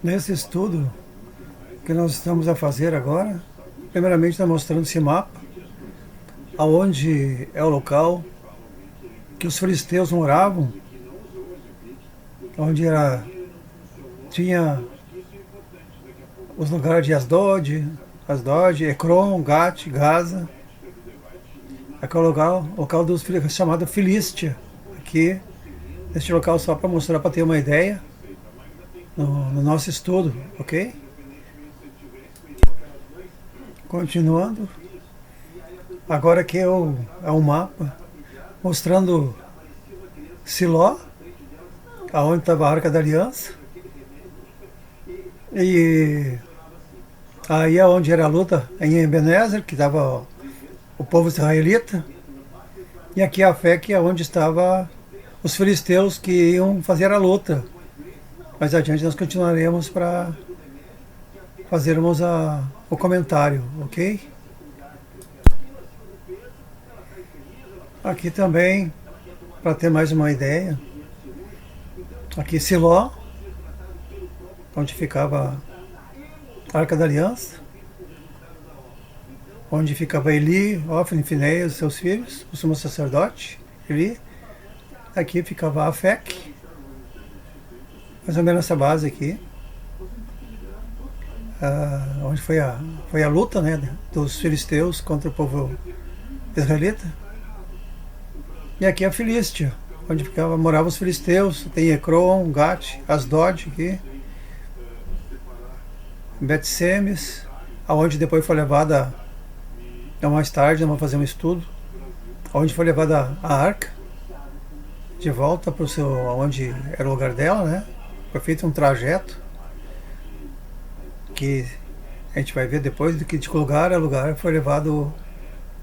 Nesse estudo que nós estamos a fazer agora, primeiramente está mostrando esse mapa, aonde é o local que os filisteus moravam, onde tinha os lugares de Asdod, Ecrom, Gat, Gaza, aquele local dos chamado Filístia, aqui, neste local só para mostrar, para ter uma ideia, no nosso estudo, ok? Continuando, agora aqui é um mapa mostrando Siló, aonde estava a Arca da Aliança, e aí é onde era a luta em Ebenezer, que estava o povo israelita, e aqui a Fé, que é onde estava os filisteus que iam fazer a luta. Mais adiante nós continuaremos para fazermos o comentário, ok? Aqui também, para ter mais uma ideia, aqui Siló, onde ficava a Arca da Aliança, onde ficava Eli, Ofni, Finéias, seus filhos, o sumo sacerdote, Eli. Aqui ficava Afec, mais ou menos essa base aqui, onde foi a luta, né, dos filisteus contra o povo israelita. E aqui a Filístia, onde moravam os filisteus, tem Ecrom, Gat, Asdod aqui, Bet-Semes, aonde depois foi levada, mais tarde, vamos fazer um estudo, onde foi levada a arca, de volta para onde era o lugar dela, né? Foi feito um trajeto, que a gente vai ver depois do que de lugar a lugar foi levado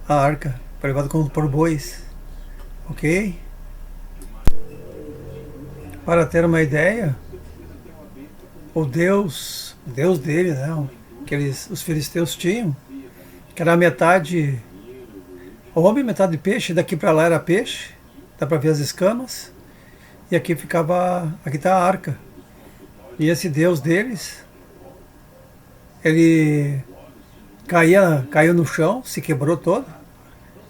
a arca, foi levado por bois, ok? Para ter uma ideia, o Deus dele, né, que os filisteus tinham, que era metade homem, metade peixe, daqui para lá era peixe, dá para ver as escamas, e aqui está a arca. E esse Deus deles, ele caiu no chão, se quebrou todo,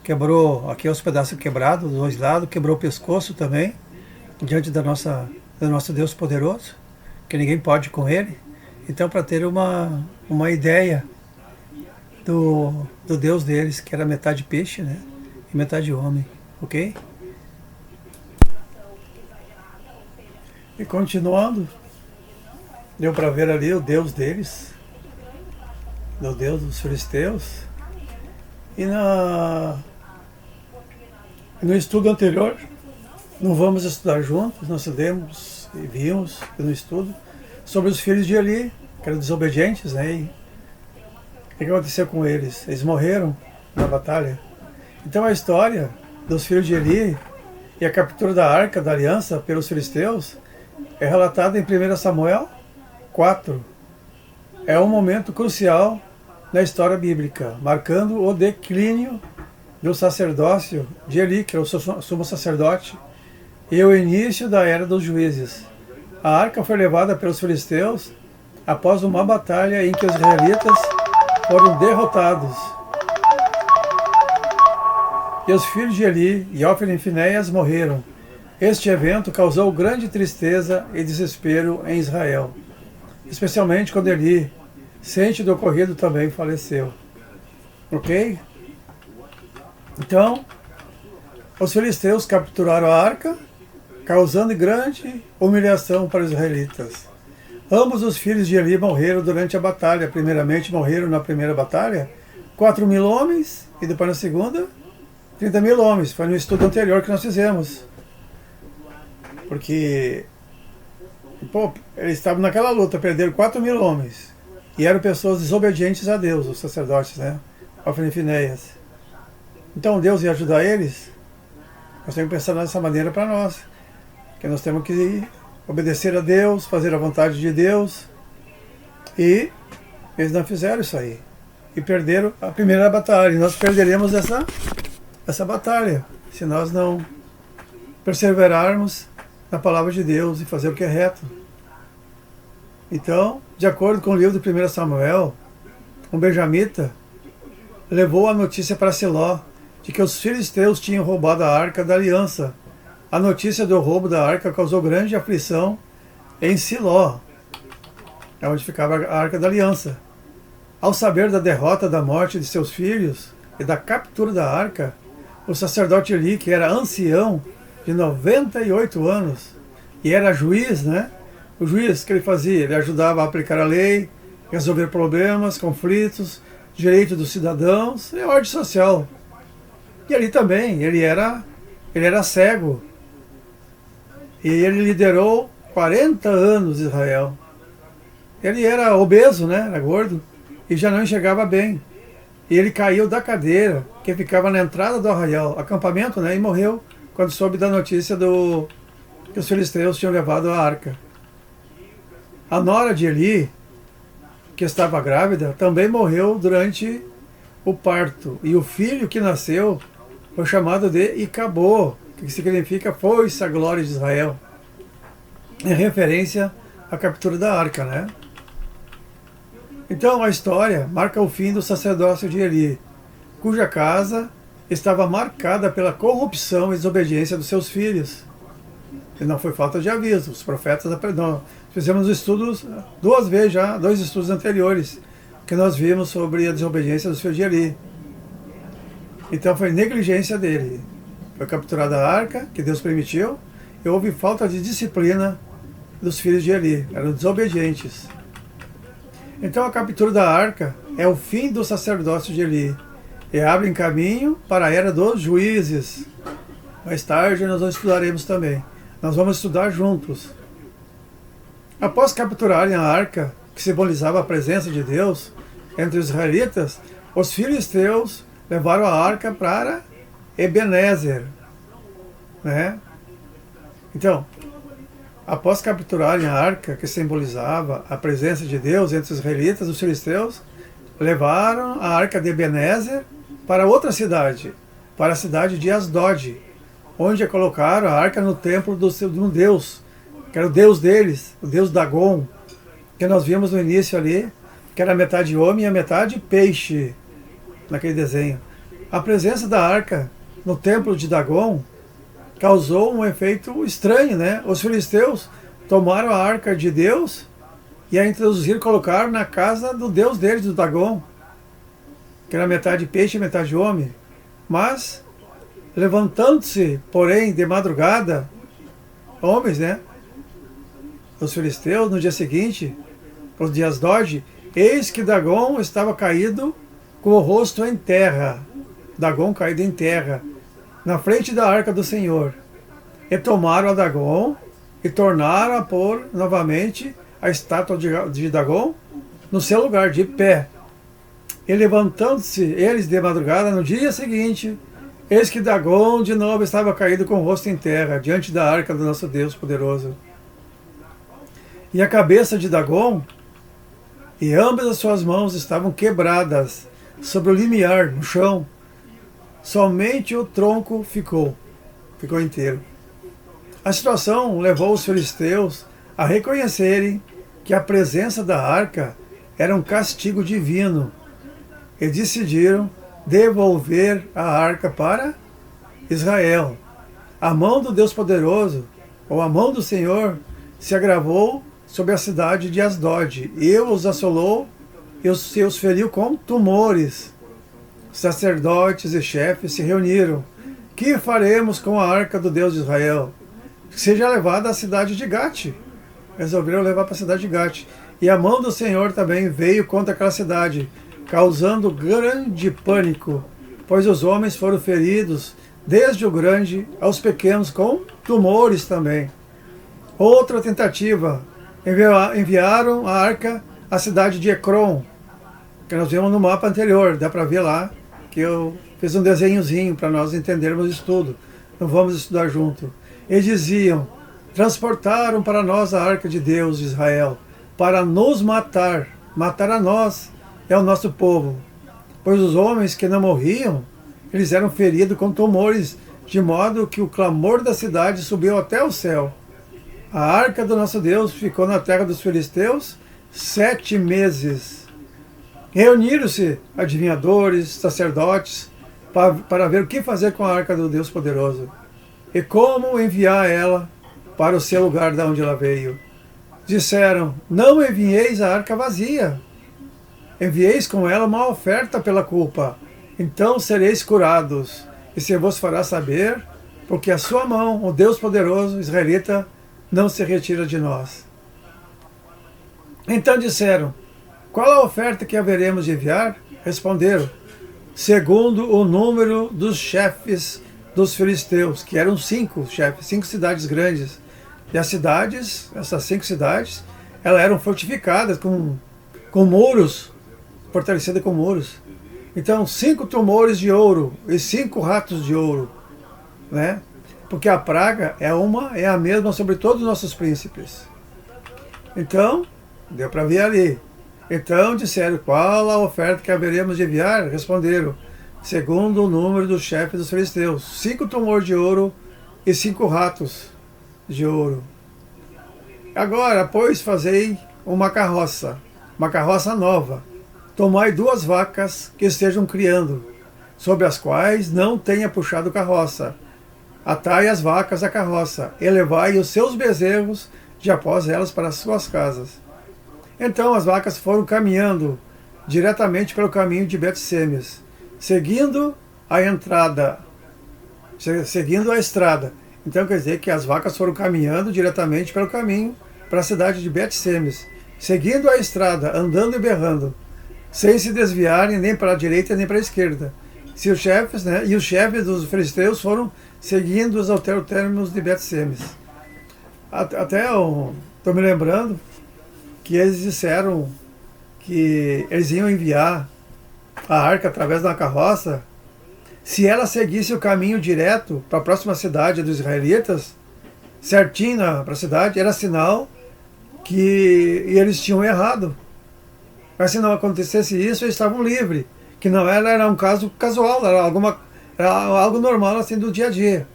quebrou aqui os pedaços quebrados, dos dois lados, quebrou o pescoço também, diante do nosso Deus poderoso, que ninguém pode com ele. Então, para ter uma ideia do Deus deles, que era metade peixe, né, e metade homem, ok? E continuando, deu para ver ali o Deus deles, o Deus dos filisteus. E no estudo anterior, não vamos estudar juntos, nós estudamos e vimos no estudo sobre os filhos de Eli, que eram desobedientes, né? E o que aconteceu com eles? Eles morreram na batalha. Então a história dos filhos de Eli e a captura da Arca da Aliança pelos filisteus é relatada em 1 Samuel 4. É um momento crucial na história bíblica, marcando o declínio do sacerdócio de Eli, que era o sumo sacerdote, e o início da era dos juízes. A arca foi levada pelos filisteus após uma batalha em que os israelitas foram derrotados. E os filhos de Eli, Ofni e Finéias, morreram. Este evento causou grande tristeza e desespero em Israel, especialmente quando Eli, ciente do ocorrido, também faleceu. Ok? Então, os filisteus capturaram a arca, causando grande humilhação para os israelitas. Ambos os filhos de Eli morreram durante a batalha. Primeiramente morreram na primeira batalha 4.000 homens, e depois na segunda 30.000 homens. Foi no estudo anterior que nós fizemos. Porque eles estavam naquela luta, perderam 4.000 homens. E eram pessoas desobedientes a Deus, os sacerdotes, né? Ofni e Finéias. Então Deus ia ajudar eles? Nós temos que pensar dessa maneira para nós. Que nós temos que obedecer a Deus, fazer a vontade de Deus. E eles não fizeram isso aí. E perderam a primeira batalha. E nós perderemos essa batalha, se nós não perseverarmos na palavra de Deus e fazer o que é reto. Então, de acordo com o livro de 1 Samuel, um benjamita levou a notícia para Siló de que os filisteus tinham roubado a arca da aliança. A notícia do roubo da arca causou grande aflição em Siló, onde ficava a arca da aliança. Ao saber da derrota, da morte de seus filhos e da captura da arca, o sacerdote Eli, que era ancião de 98 anos e era juiz, né? O juiz que ele fazia, ele ajudava a aplicar a lei, resolver problemas, conflitos, direito dos cidadãos e ordem social. E ali também, ele era cego. E ele liderou 40 anos Israel. Ele era obeso, né? Era gordo. E já não enxergava bem. E ele caiu da cadeira, que ficava na entrada do arraial, acampamento, né? E morreu quando soube da notícia que os filisteus tinham levado a arca. A nora de Eli, que estava grávida, também morreu durante o parto. E o filho que nasceu foi chamado de Icabô, que significa foi-se a glória de Israel, em referência à captura da arca, né? Então a história marca o fim do sacerdócio de Eli, cuja casa estava marcada pela corrupção e desobediência dos seus filhos. E não foi falta de aviso, os profetas aprenderam. Fizemos estudos duas vezes já, 2 estudos anteriores, que nós vimos sobre a desobediência dos filhos de Eli. Então foi negligência dele. Foi capturada a arca, que Deus permitiu, e houve falta de disciplina dos filhos de Eli, eram desobedientes. Então a captura da arca é o fim do sacerdócio de Eli, e abre caminho para a era dos juízes. Mais tarde nós estudaremos também. Nós vamos estudar juntos. Após capturarem a arca, que simbolizava a presença de Deus entre os israelitas, os filisteus levaram a arca para Ebenezer, né? Então, após capturarem a arca, que simbolizava a presença de Deus entre os israelitas, os filisteus levaram a arca de Ebenezer para outra cidade, para a cidade de Asdod, onde colocaram a arca no templo de um deus, que era o deus deles, o deus Dagon, que nós vimos no início ali, que era metade homem e a metade peixe, naquele desenho. A presença da arca no templo de Dagon causou um efeito estranho, né? Os filisteus tomaram a arca de Deus e a introduziram, colocaram na casa do deus deles, do Dagon, que era metade peixe e metade homem. Mas, levantando-se, porém, de madrugada, homens, né? Os filisteus, no dia seguinte, os dias Asdod, eis que Dagon estava caído com o rosto em terra. Dagon caído em terra, na frente da arca do Senhor. E tomaram a Dagon e tornaram a pôr novamente a estátua de Dagon no seu lugar, de pé. E levantando-se eles de madrugada, no dia seguinte, eis que Dagon de novo estava caído com o rosto em terra, diante da arca do nosso Deus poderoso. E a cabeça de Dagon e ambas as suas mãos estavam quebradas sobre o limiar, no chão. Somente o tronco ficou inteiro. A situação levou os filisteus a reconhecerem que a presença da arca era um castigo divino e decidiram devolver a arca para Israel. A mão do Deus poderoso, ou a mão do Senhor, se agravou sobre a cidade de Asdod, e os assolou e os feriu com tumores. Sacerdotes e chefes se reuniram. Que faremos com a arca do Deus de Israel? Que seja levada à cidade de Gate. Resolveram levar para a cidade de Gate. E a mão do Senhor também veio contra aquela cidade, causando grande pânico, pois os homens foram feridos, desde o grande aos pequenos, com tumores também. Outra tentativa, enviaram a arca à cidade de Ecrom, que nós vimos no mapa anterior, dá para ver lá, que eu fiz um desenhozinho para nós entendermos isso tudo. Não vamos estudar junto. Eles diziam: transportaram para nós a arca de Deus de Israel, para nos matar a nós e ao nosso povo. Pois os homens que não morriam, eles eram feridos com tumores, de modo que o clamor da cidade subiu até o céu. A arca do nosso Deus ficou na terra dos filisteus 7 meses. Reuniram-se adivinhadores, sacerdotes, para ver o que fazer com a arca do Deus poderoso e como enviar ela para o seu lugar de onde ela veio. Disseram: não envieis a arca vazia, envieis com ela uma oferta pela culpa, então sereis curados, e se vos fará saber, porque a sua mão, o Deus poderoso israelita, não se retira de nós. Então disseram: qual a oferta que haveremos de enviar? Responderam: segundo o número dos chefes dos filisteus, que eram 5 chefes, 5 cidades grandes. E as cidades, essas 5 cidades, elas eram fortificadas com muros, fortalecidas com muros. Então, 5 tumores de ouro e 5 ratos de ouro, né? Porque a praga é a mesma sobre todos os nossos príncipes. Então, deu para ver ali. Então disseram: qual a oferta que haveremos de enviar? Responderam: segundo o número dos chefes dos filisteus, 5 tumores de ouro e 5 ratos de ouro. Agora, pois, fazei uma carroça nova. Tomai 2 vacas que estejam criando, sobre as quais não tenha puxado carroça. Atai as vacas à carroça, e levai os seus bezerros de após elas para as suas casas. Então as vacas foram caminhando diretamente pelo caminho de Bet-Semes, seguindo a estrada. Então quer dizer que as vacas foram caminhando diretamente pelo caminho para a cidade de Bet-Semes, seguindo a estrada, andando e berrando, sem se desviarem nem para a direita nem para a esquerda. E os chefes dos filisteus foram seguindo os términos de Bet-Semes. Até estou me lembrando que eles disseram que eles iam enviar a arca através da carroça. Se ela seguisse o caminho direto para a próxima cidade dos israelitas, certinho para a cidade, era sinal que eles tinham errado. Mas se não acontecesse isso, eles estavam livres. Que não era um caso casual, era algo normal assim do dia a dia.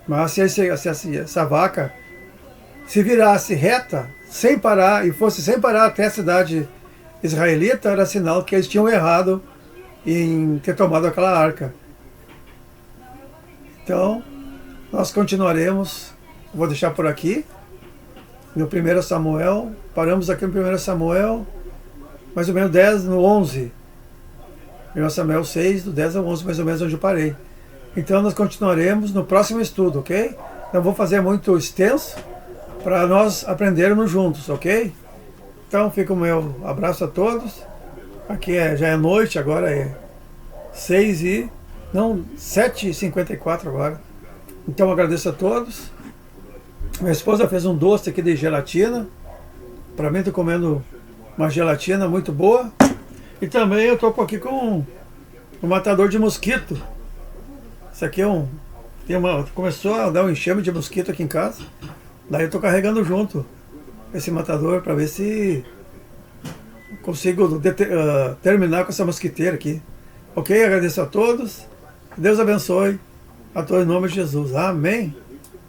Mas se essa vaca se virasse reta, sem parar, e fosse sem parar até a cidade israelita, era sinal que eles tinham errado em ter tomado aquela arca. Então, nós continuaremos, vou deixar por aqui, no 1 Samuel, paramos aqui no 1 Samuel, mais ou menos 10 no 11. 1 Samuel 6, do 10 ao 11, mais ou menos onde eu parei. Então nós continuaremos no próximo estudo, ok? Não vou fazer muito extenso, para nós aprendermos juntos, ok? Então fica o meu abraço a todos. Aqui já é noite, agora é 7h54 agora. Então agradeço a todos. Minha esposa fez um doce aqui de gelatina. Para mim, estou comendo uma gelatina muito boa. E também eu estou aqui com um matador de mosquito. Isso aqui começou a dar um enxame de mosquito aqui em casa. Daí eu estou carregando junto esse matador para ver se consigo terminar com essa mosquiteira aqui. Ok? Agradeço a todos. Deus abençoe a todos em nome de Jesus. Amém.